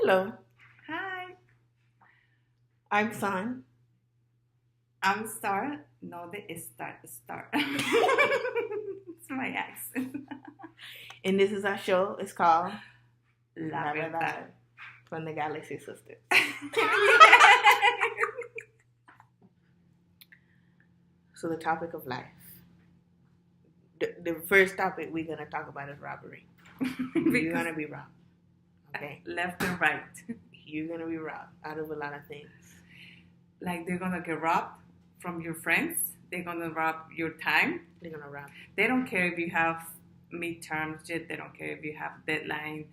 Hello, Hi, I'm Son, I'm Star. No, the Star. It's my accent. and this is our show. It's called La La Verdad. Verdad from the Galaxy Sisters. So, the topic of life. The first topic we're going to talk about is robbery. You're going to be robbed. Okay? Left and right. You're going to be robbed out of a lot of things. Like they're gonna get robbed from your friends. They're gonna rob your time. They're going to rob you. They don't care if you have midterms yet. They don't care if you have deadline.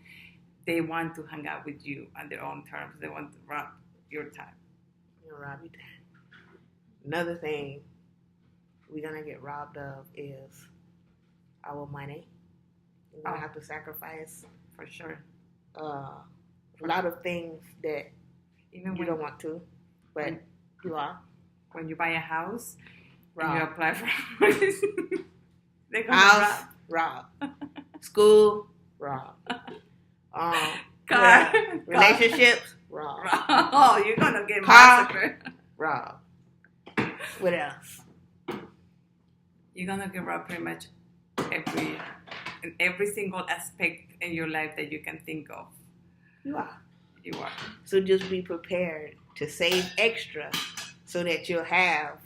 They want to hang out with you on their own terms. They want to rob your time. They're going to rob you. Another thing we're going to get robbed of is our money. We're going to have to sacrifice For sure. a lot of things that Even you when don't want to, but you are. when you buy a house and Rob. you apply for they're gonna House, rob. rob. School, rob. Car. Relationships, rob. Oh, you're gonna get Car. massacred. Rob. What else? You're gonna get robbed pretty much in every single aspect in your life that you can think of. You are. You are. So just be prepared to save extra so that you'll have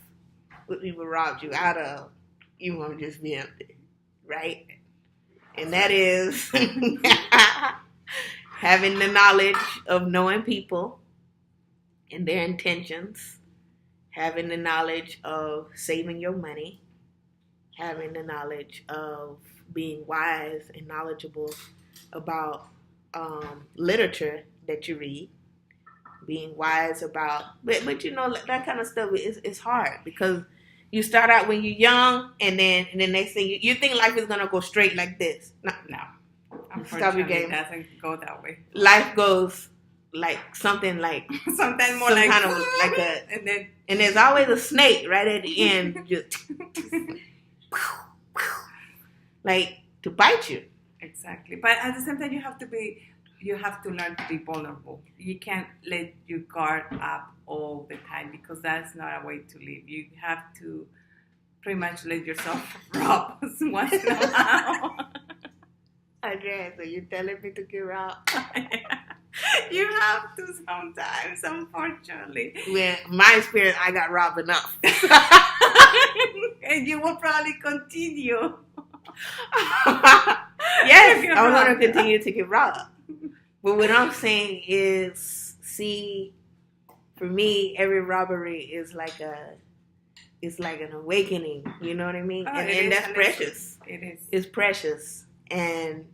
what people robbed you out of. You won't just be empty, right? And that is having the knowledge of knowing people and their intentions, having the knowledge of saving your money, having the knowledge of being wise and knowledgeable about literature that you read, being wise about, but you know, that kind of stuff is hard because you start out when you're young and then the next thing you think life is going to go straight like this. No. Unfortunately, Stop your game. it doesn't go that way. Life goes like something like Sometimes more some like kind of like a, and then and there's always a snake right at the end, just like to bite you. exactly. But at the same time, you have to learn to be vulnerable. You can't let your guard up all the time because that's not a way to live. You have to pretty much let yourself rob once in a while. Andrea, so you're telling me to get robbed? You have to sometimes, unfortunately. With my experience, I got robbed enough. And you will probably continue. Yes, Get I'm going robbed. to continue to get robbed. But what I'm saying is, see, for me, every robbery is like it's like an awakening. You know what I mean? Oh, and it is that's a precious. It is. It's precious. And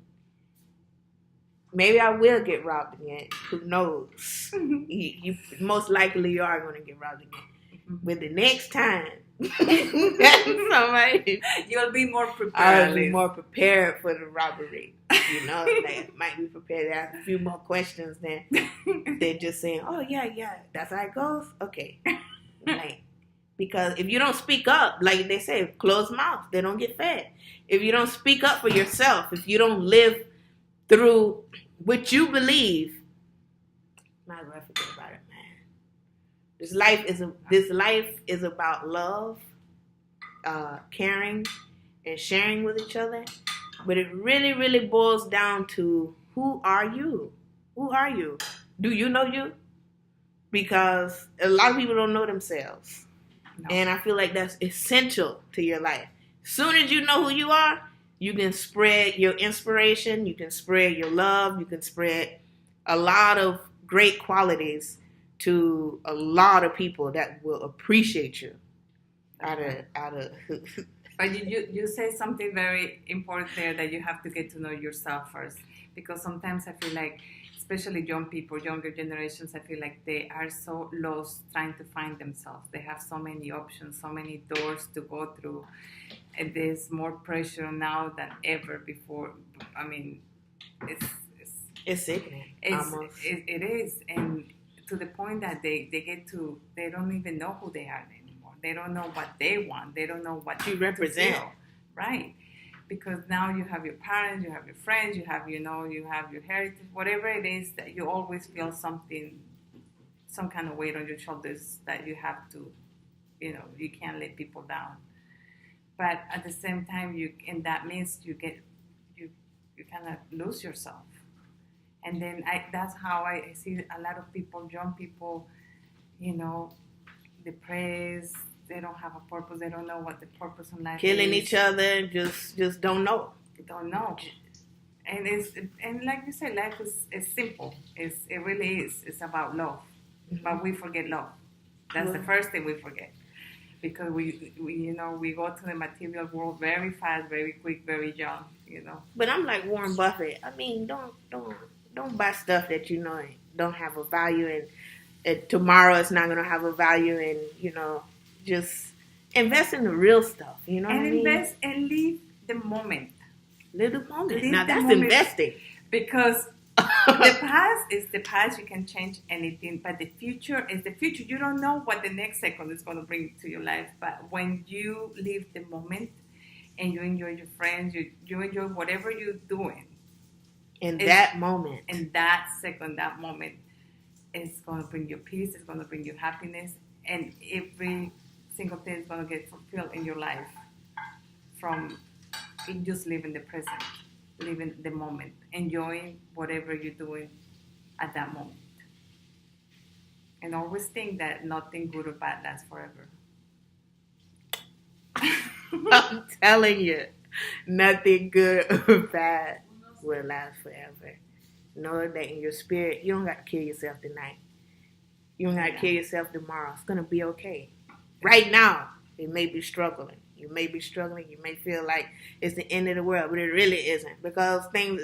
maybe I will get robbed again. Who knows? You most likely you are going to get robbed again. But the next time, somebody, You'll be more prepared. I'll be more prepared for the robbery. You know, like might be prepared to ask a few more questions than they're just saying, "Oh yeah, that's how it goes." Okay, like because if you don't speak up, like they say, closed mouth, they don't get fed. If you don't speak up for yourself, if you don't live through what you believe, might as well forget about it, man. This life is about love, caring, and sharing with each other. But it really, really boils down to who are you? Who are you? Do you know you? Because a lot of people don't know themselves. No. And I feel like that's essential to your life. As soon as you know who you are, you can spread your inspiration, you can spread your love, you can spread a lot of great qualities to a lot of people that will appreciate you. Out of But you say something very important there that you have to get to know yourself first. Because sometimes I feel like, especially young people, younger generations, I feel like they are so lost trying to find themselves. They have so many options, so many doors to go through. And there's more pressure now than ever before. I mean, it's sickening. Almost. It is. And to the point that they don't even know who they are anymore. They don't know what they want. They don't know what you represent. Right. because now you have your parents, you have your friends, you have you have your heritage, whatever it is that you always feel something, some kind of weight on your shoulders that you have to, you can't let people down. But at the same time, in that means you kind of lose yourself. And then that's how I see a lot of people, young people, depressed. They don't have a purpose. They don't know what the purpose in life is. Killing each other, just don't know. They don't know. And like you said, life is simple. It really is. It's about love. Mm-hmm. But we forget love. That's the first thing we forget. Because we go to the material world very fast, very quick, very young, But I'm like Warren Buffett. I mean, don't buy stuff that don't have a value, and tomorrow it's not gonna have a value, and just invest in the real stuff. You know what I mean? Invest and live the moment. Live the moment. Now that's investing. Because the past is the past. You can change anything, but the future is the future. You don't know what the next second is going to bring to your life. But when you live the moment and you enjoy your friends, you enjoy whatever you're doing. In that moment. In that second, that moment, it's going to bring you peace. It's going to bring you happiness. And every single thing is going to get fulfilled in your life from just living the present. Living the moment, enjoying whatever you're doing at that moment. And always think that nothing good or bad lasts forever. I'm telling you, nothing good or bad will last forever. Know that in your spirit, you don't got to kill yourself tonight. You don't got to kill yourself tomorrow. It's going to be okay. Right now, it may be struggling. You may be struggling. You may feel like it's the end of the world, but it really isn't, because things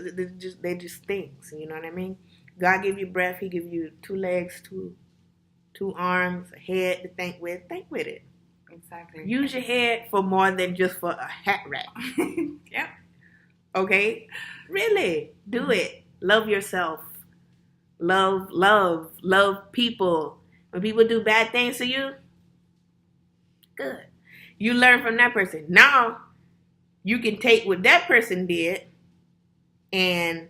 they're just things. You know what I mean? God give you breath. He give you 2 legs, two arms, a head to think with. Think with it. Exactly. Use your head for more than just for a hat rack. Yep. Okay. Really, do it. Love yourself. Love people. When people do bad things to you, good. You learn from that person. Now, you can take what that person did and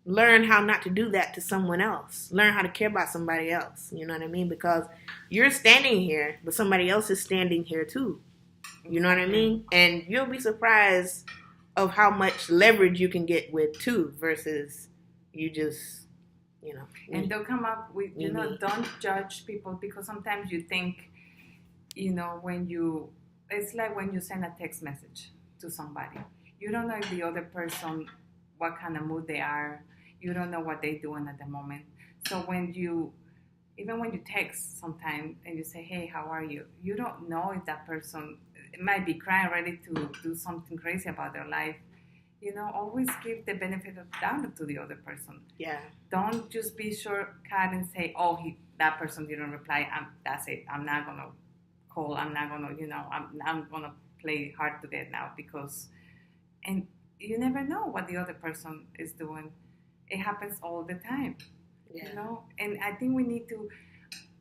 learn how not to do that to someone else. Learn how to care about somebody else. You know what I mean? Because you're standing here, but somebody else is standing here too. You know what I mean? And you'll be surprised of how much leverage you can get with 2 versus you just, And they'll come up with, don't judge people, because sometimes you think, it's like when you send a text message to somebody. You don't know if the other person, what kind of mood they are. You don't know what they're doing at the moment. So even when you text sometimes and you say, hey, how are you? You don't know if that person might be crying, ready to do something crazy about their life. Always give the benefit of the doubt to the other person. Yeah. Don't just be shortcut and say, oh, that person didn't reply. That's it. I'm not going to call. I'm not going to, I'm going to play hard to get now, and you never know what the other person is doing. It happens all the time, and I think we need to,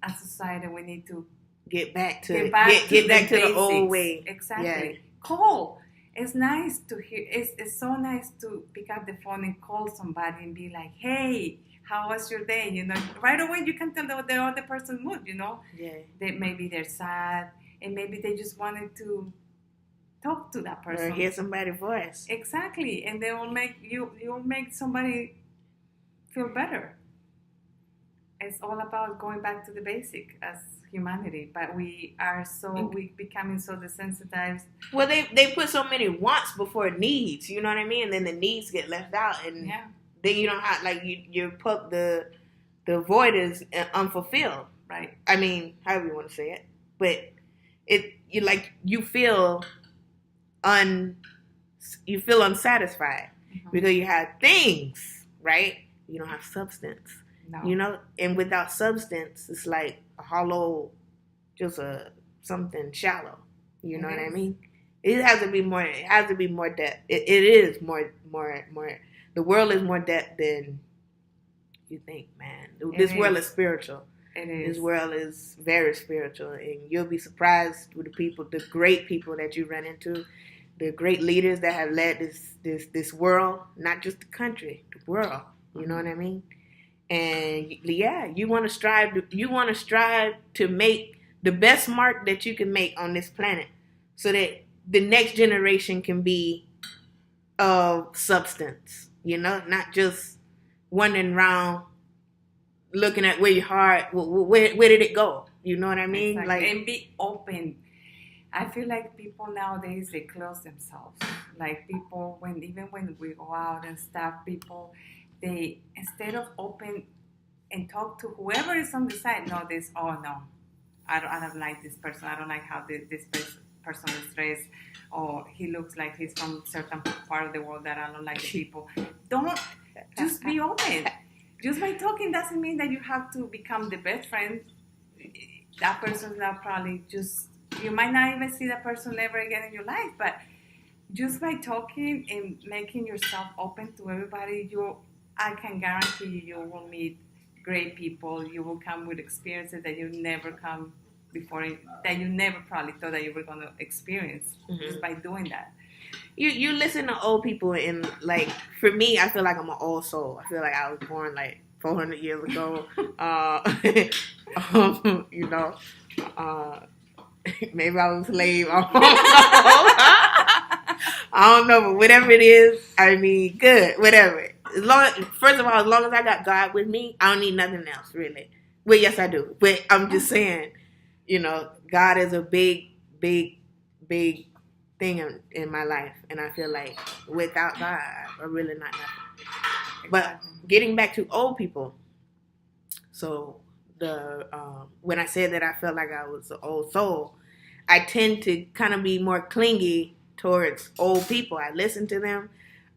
as society, we need to get back to the old way. Exactly. Yeah. Call. It's nice to hear. It's so nice to pick up the phone and call somebody and be like, hey, how was your day? Right away you can tell the other person's mood, Yeah. That maybe they're sad and maybe they just wanted to talk to that person. Or hear somebody's voice. Exactly. And they will you'll make somebody feel better. It's all about going back to the basic as humanity, but we becoming so desensitized. Well, they put so many wants before needs, you know what I mean? And then the needs get left out, and then you don't have, like, you put the void is unfulfilled, right? I mean, however you want to say it, but you feel unsatisfied because you have things, right? You don't have substance. No. And without substance, it's like a hollow, just something shallow. You know what I mean? It has to be more. It has to be more depth. It is more. The world is more depth than you think, man. This world is spiritual. It is. This world is very spiritual, and you'll be surprised with the great people that you run into. the great leaders that have led this world, not just the country, the world. You know what I mean? And yeah, you want to strive to make the best mark that you can make on this planet, so that the next generation can be of substance. You know, not just wandering around looking at where your heart, where did it go? You know what I mean? Exactly. Like, and be open. I feel like people nowadays, they close themselves. Like people, even when we go out and stuff, people, they, instead of open and talk to whoever is on the side, no, I don't like this person. I don't like how this person is dressed, or he looks like he's from a certain part of the world that I don't like the people. Don't, just be open. Just by talking doesn't mean that you have to become the best friend. That person's not probably just, you might not even see that person ever again in your life, but just by talking and making yourself open to everybody, I can guarantee you will meet great people. You will come with experiences that you never come before, that you never probably thought that you were going to experience, just by doing that. You listen to old people, and like, for me, I feel like I'm an old soul. I feel like I was born like 400 years ago. You know, maybe I was a slave. I don't know, but whatever it is, I mean, good, whatever. First of all, as long as I got God with me, I don't need nothing else, really. Well, yes, I do, but I'm just saying, you know, God is a big, big, big thing in my life, and I feel like without God, I'm really not nothing. But getting back to old people, so when I said that I felt like I was an old soul, I tend to kind of be more clingy towards old people. I listen to them,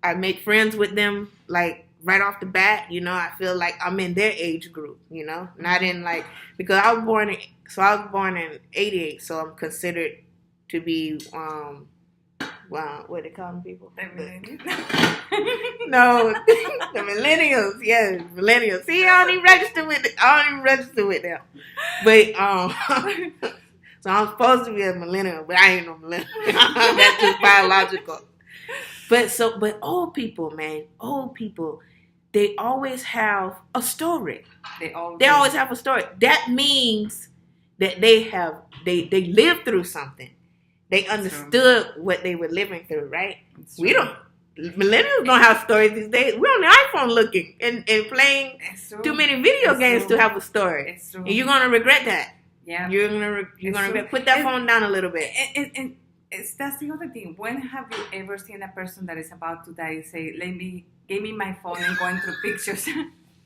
I make friends with them, like right off the bat. You know, I feel like I'm in their age group. You know, not in like, because I was born in '88, so I'm considered to be what they call them people? The millennials. No, the millennials. Yes, millennials. See, I don't even register with them. But so I'm supposed to be a millennial, but I ain't no millennial. That's just biological. But old people, man, they always have a story. They always have a story. That means that they lived through something. They understood what they were living through, right? Millennials don't have stories these days. We're on the iPhone looking and playing too many video games to have a story. And you're gonna regret that. Yeah, you're gonna regret. Put that phone down a little bit. And that's the other thing. When have you ever seen a person that is about to die say, give me my phone and going through pictures?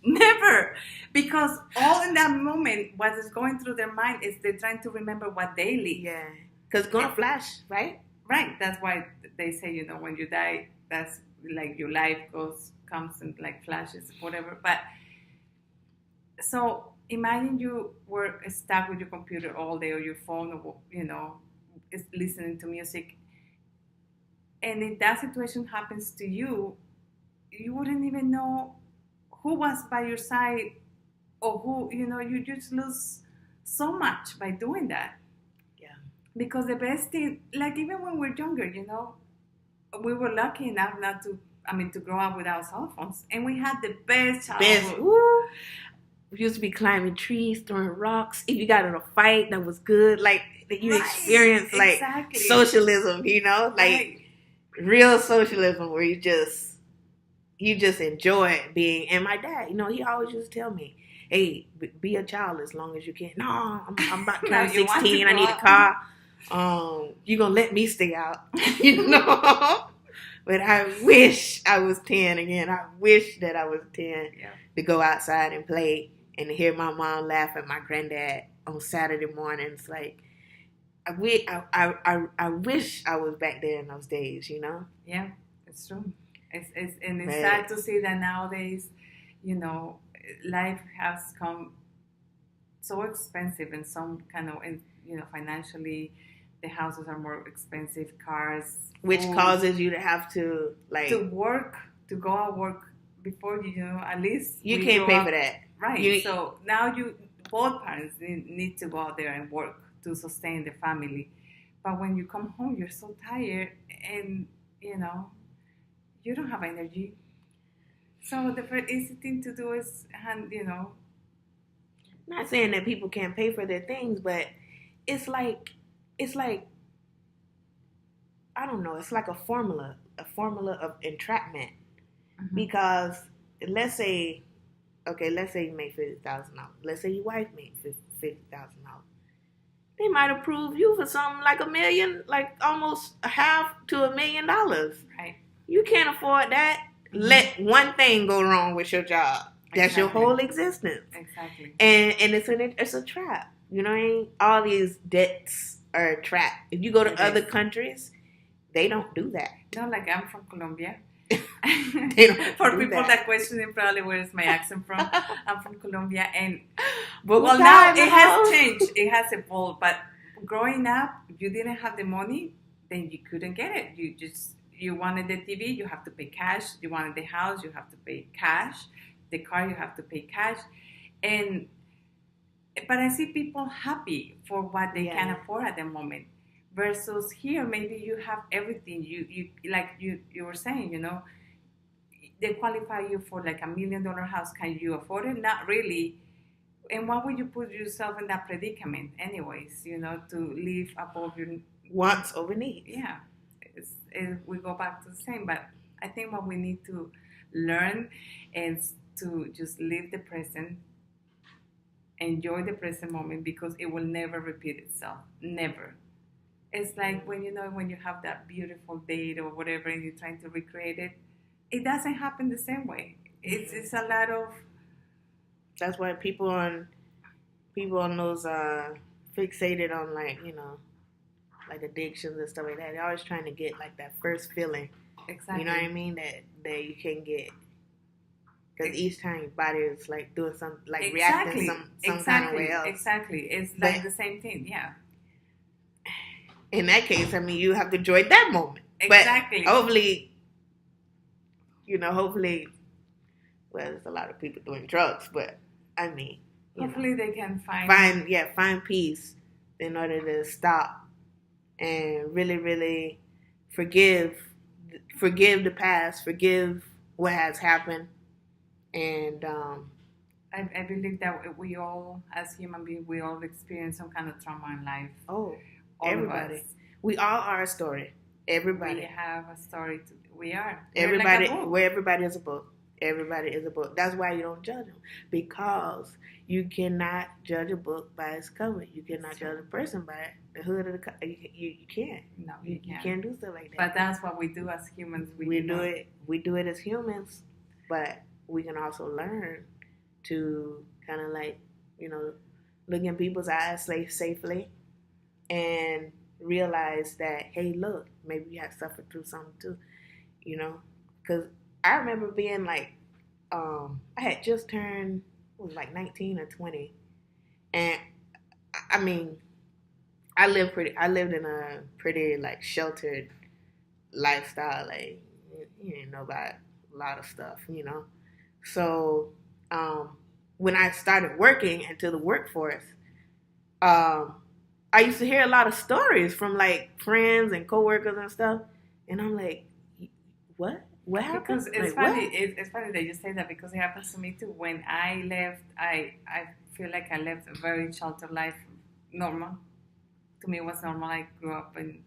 Never. Because all in that moment, what is going through their mind is they're trying to remember what they live. Yeah. Because it's going to flash, right? Right. That's why they say, you know, when you die, that's like your life comes in like flashes, whatever. But so imagine you were stuck with your computer all day or your phone, or, you know, listening to music. And if that situation happens to you, you wouldn't even know who was by your side, or who, you know, you just lose so much by doing that. Because the best thing, like even when we're younger, you know, we were lucky enough to grow up without cell phones. And we had the best childhood. We used to be climbing trees, throwing rocks. If you got in a fight, that was good. Like, you experienced, like, socialism, you know? Like, real socialism where you just enjoy being. And my dad, you know, he always used to tell me, hey, be a child as long as you can. No, I'm about to turn 16. I need a car. You gonna let me stay out, you know? But I wish I was 10 again. I wish that I was 10 to go outside and play and to hear my mom laugh at my granddad on Saturday mornings. Like, I wish I was back there in those days, you know? Yeah, it's true. It's sad to see that nowadays, you know, life has come so expensive in some kind of, you know, financially, the houses are more expensive, cars, which causes you to have to to go out work before you know, at least you can't pay for that, right? So now both parents need to go out there and work to sustain the family. But when you come home, you're so tired, and you don't have energy. So the first easy thing to do is Not saying that people can't pay for their things, but it's like I don't know. It's like a formula of entrapment. Mhm. Because let's say, let's say you make $50,000. Let's say your wife made $50,000. They might approve you for something like $1 million, like almost a half to $1 million. Right. You can't afford that. Mhm. Let one thing go wrong with your job. That's your Exactly. whole existence. Exactly. And it's a trap. You know what I mean? All these debts are a trap. If you go to other countries, they don't do that. No, like I'm from Colombia. They don't For do people that. that questioning probably where is my accent from, I'm from Colombia, and But now it has changed. It has evolved. But growing up, you didn't have the money, then you couldn't get it. You wanted the TV, you have to pay cash. You wanted the house, you have to pay cash. The car, you have to pay cash. But I see people happy for what they can afford at the moment. Versus here, maybe you have everything. You like you were saying, they qualify you for like $1 million house. Can you afford it? Not really. And why would you put yourself in that predicament, anyways? To live above your wants over needs. Yeah, we go back to the same. But I think what we need to learn is to just live the present, enjoy the present moment, because it will never repeat itself. Never. It's like when you have that beautiful date or whatever, and you're trying to recreate it. It doesn't happen the same way. It's a lot of. That's why people on those fixated on like addictions and stuff like that. They're always trying to get like that first feeling. Exactly. You know what I mean? That you can get. Because each time your body is like doing some reacting some kind of way else. Exactly. It's like the same thing. Yeah. In that case, I mean, you have to enjoy that moment. Exactly. But hopefully, well, there's a lot of people doing drugs, but I mean, hopefully they can find peace in order to stop and really, really forgive the past, forgive what has happened, and I believe that we all, as human beings, we all experience some kind of trauma in life. Oh, everybody. We all are a story. Everybody. We have a story. We are. Everybody. Like everybody is a book. Everybody is a book. That's why you don't judge them, because you cannot judge a book by its cover. You cannot judge a person by the hood of the cover. You can't. No, you can't do stuff like that. But that's what we do as humans. We do it. We do it as humans, but we can also learn to kind of look in people's eyes safely and realize that, hey, look, maybe you have suffered through something too, because I remember being like, I had just turned, it was like 19 or 20, and I mean, I lived in a pretty like sheltered lifestyle, like you didn't know about a lot of stuff, so when I started working into the workforce, I used to hear a lot of stories from like friends and coworkers and stuff, and I'm like, what? What happened? Because it's funny. It's funny that you say that, because it happens to me too. When I left, I feel like I left a very sheltered life. Normal. To me, it was normal. I grew up in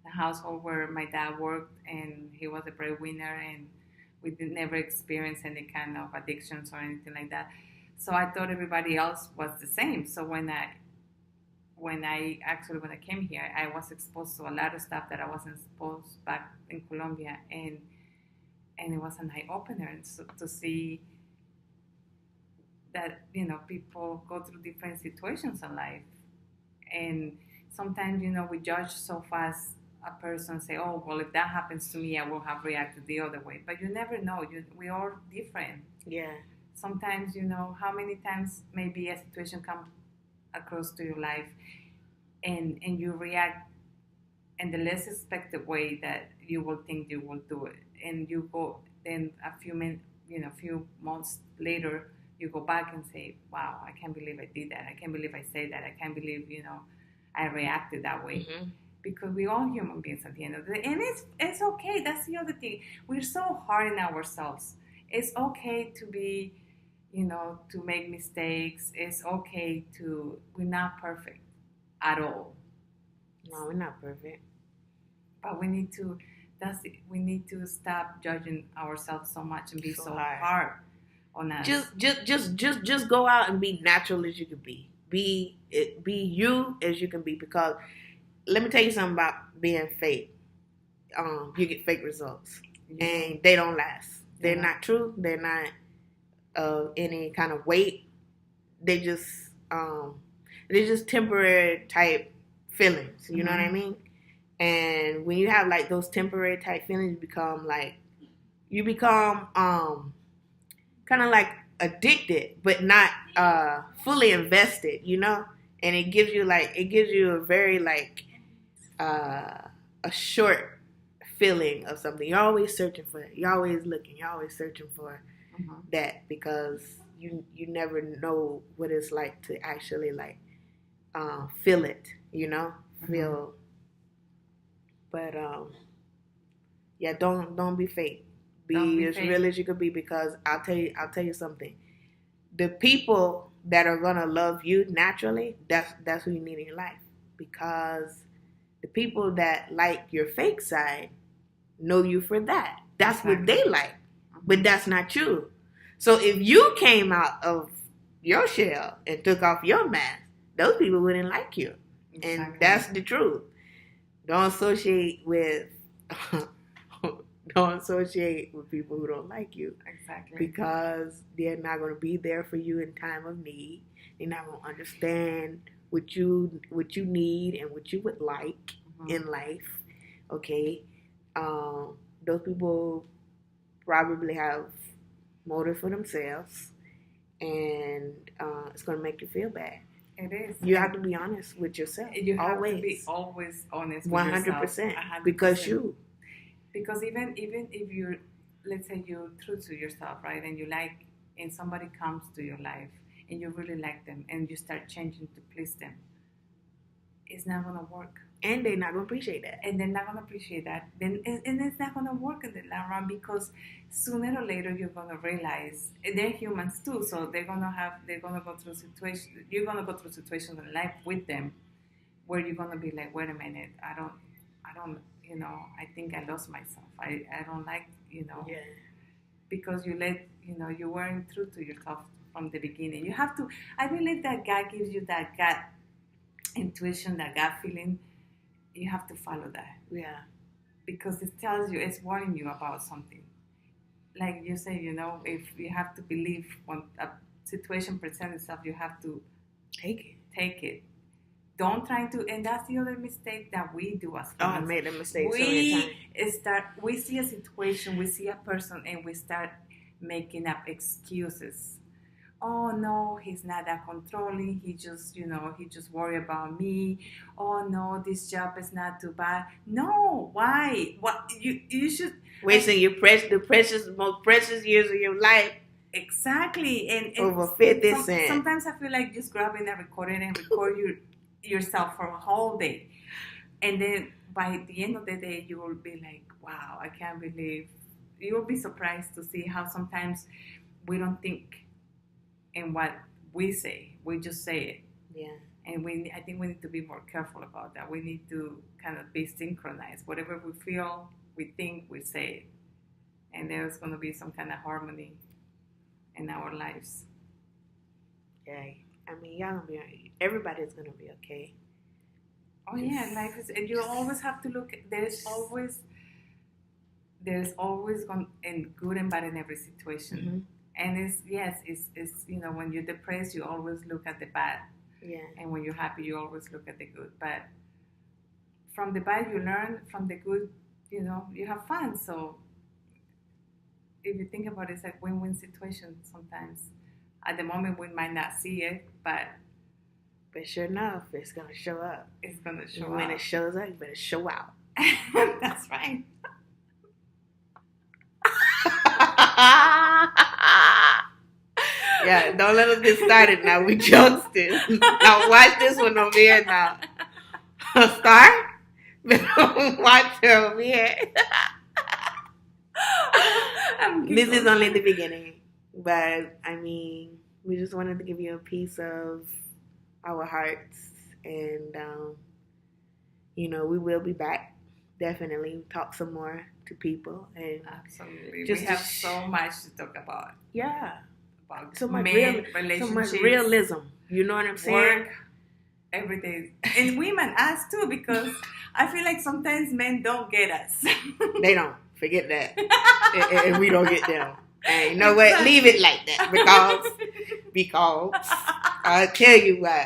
a household where my dad worked and he was a breadwinner, and we never experienced any kind of addictions or anything like that. So I thought everybody else was the same. So when I came here, I was exposed to a lot of stuff that I wasn't exposed back in Colombia, and it was an eye opener to see that people go through different situations in life, and sometimes we judge so fast a person, say, oh well, if that happens to me, I will have reacted the other way. But you never know. We are different. Yeah. Sometimes how many times maybe a situation comes across to your life, and you react in the less expected way that you will think you will do it, and you go, then a few months later, you go back and say, wow, I can't believe I did that. I can't believe I said that. I can't believe I reacted that way. Mm-hmm. because we're all human beings at the end of the day. And it's okay. That's the other thing. We're so hard on ourselves. It's okay to be, to make mistakes. It's okay we're not perfect at all. No, we're not perfect. But we need to stop judging ourselves so much and be so hard on us. Just go out and be natural as you can be. Be you as you can be, because let me tell you something about being fake. You get fake results, and they don't last. They're not true. They're not any kind of weight. They just they're just temporary type feelings. You know what I mean? And when you have like those temporary type feelings, you become kind of like addicted, but not fully invested. And it gives you a very a short feeling of something. You're always searching for it. You're always looking. You're always searching for that, because you never know what it's like to actually feel it. Feel. But don't be fake. Be as real as you could be, because I'll tell you something. The people that are gonna love you naturally, that's who you need in your life, because the people that like your fake side know you for that. That's what they like, but that's not you. So if you came out of your shell and took off your mask, those people wouldn't like you, and that's the truth. Don't associate with people who don't like you. Exactly. Because they're not going to be there for you in time of need. They're not going to understand what you need and what you would like in life. Okay? Those people probably have motive for themselves, and it's going to make you feel bad. It is. You have to be honest with yourself. You have to be always honest with yourself. 100%. Because even if you're, let's say you're true to yourself, right, and somebody comes to your life and you really like them and you start changing to please them, it's not going to work. And they're not going to appreciate that. And they're not going to appreciate that. And it's not going to work in the long run, because sooner or later you're going to realize, they're humans too, so they're going to go through situations, you're going to go through situations in life with them where you're going to be like, wait a minute, I don't, I think I lost myself. I don't like, because you weren't true to yourself from the beginning. You have to, I believe that God gives you that gut intuition, that gut feeling. You have to follow that. Yeah. Because it tells you, it's warning you about something. Like you say, if you have to believe when a situation presents itself, you have to take it. Don't try to, and that's the other mistake that we do as humans. I made a mistake so many times. We see a situation, we see a person, and we start making up excuses. Oh no, he's not that controlling. He just worry about me. Oh no, this job is not too bad. No, why? What you should wasting the most precious years of your life. Exactly, and over 50 cents. Sometimes I feel like just grabbing a recorder and record yourself for a whole day, and then by the end of the day, you will be like, wow, I can't believe. You will be surprised to see how sometimes we don't think in what we say. We just say it. Yeah. And I think we need to be more careful about that. We need to kind of be synchronized. Whatever we feel, we think, we say it. And there's going to be some kind of harmony in our lives. Yeah. I mean, everybody's going to be okay. Oh, yeah. Life is, and you always have to look, there's always good and bad in every situation. Mm-hmm. And it's when you're depressed, you always look at the bad. Yeah. And when you're happy, you always look at the good. But from the bad, you learn. From the good, you have fun. So if you think about it, it's like win-win situation sometimes. At the moment, we might not see it, but sure enough, it's going to show up. It's going to show up. When it shows up, you better show out. That's right. Yeah, don't let us get started now. We jokesters. Now watch this one over here now. Start Watch her over here. This is only the beginning. But, I mean, we just wanted to give you a piece of our hearts. And, you know, we will be back. Definitely talk some more to people. And absolutely. We have so much to talk about. Yeah. About so much relationships. So much realism. You know what I'm saying? Work, every day. And women, us too, because I feel like sometimes men don't get us. They don't. Forget that. And we don't get them. And you know what? Leave it like that. Because I'll tell you what.